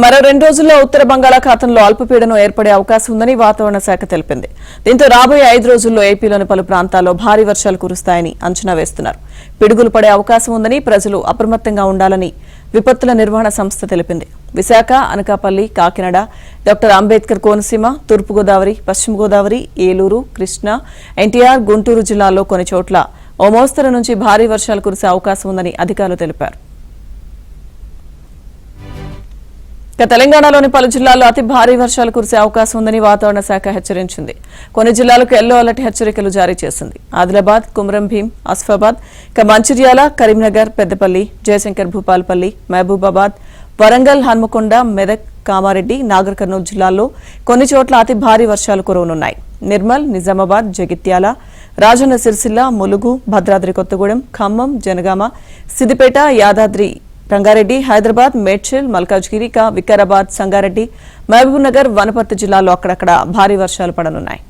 మరో 2 రోజుల్లో ఉత్తర బంగాళాఖాతంలో అల్పపీడనం ఏర్పడే అవకాశం ఉందని వాతావరణ శాఖ తెలిపింది. దీంతో రాబోయే 5 రోజుల్లో ఏపీలోని పలు ప్రాంతాల్లో భారీ వర్షాలు కురుస్తాయని అంచనా వేస్తున్నారు. పిడుగులు పడే అవకాశం ఉందని ప్రజలు అప్రమత్తంగా ఉండాలని విపత్తుల నిర్వహణ సంస్థ తెలిపింది. విశాఖ, అనకాపల్లి, కాకినాడ, డాక్టర్ అంబేద్కర్ కోనసీమ, తూర్పుగోదావరి, పశ్చిమ గోదావరి, ఏలూరు, కృష్ణా, ఎన్టీఆర్, గుంటూరు జిల్లాల్లో కొన్ని చోట్ల ఓ మోస్తరు నుంచి భారీ వర్షాలు కురిసే అవకాశం ఉందని అధికారులు తెలిపారు. తెలంగాణలోని పలు జిల్లాల్లో అతి భారీ వర్షాలు కురిసే అవకాశం ఉందని వాతావరణ శాఖ హెచ్చరించింది. కొన్ని జిల్లాలకు ఎల్లో అలర్ట్ హెచ్చరికలు జారీ చేసింది. ఆదిలాబాద్, కుమ్రం భీం, ఆసిఫాబాద్, మంచిర్యాల, కరీంనగర్, పెద్దపల్లి, జయశంకర్ భూపాల్పల్లి, మహబూబాబాద్, వరంగల్, హన్మకొండ, మెదక్, కామారెడ్డి, నాగర్ కర్నూలు జిల్లాల్లో కొన్ని చోట్ల అతి భారీ వర్షాలు కురవనున్నాయి. నిర్మల్, నిజామాబాద్, జగిత్యాల, రాజన్న సిరిసిల్ల, ములుగు, భద్రాద్రి కొత్తగూడెం, ఖమ్మం, జనగామ, సిద్దిపేట, యాదాద్రి, రంగారెడ్డి, హైదరాబాద్, మేడ్చల్, మల్కాజ్గిరి, వికారాబాద్, సంగారెడ్డి, మహబూబ్నగర్, వనపర్తి జిల్లాల్లో అక్కడక్కడ భారీ వర్షాలు పడనున్నాయి.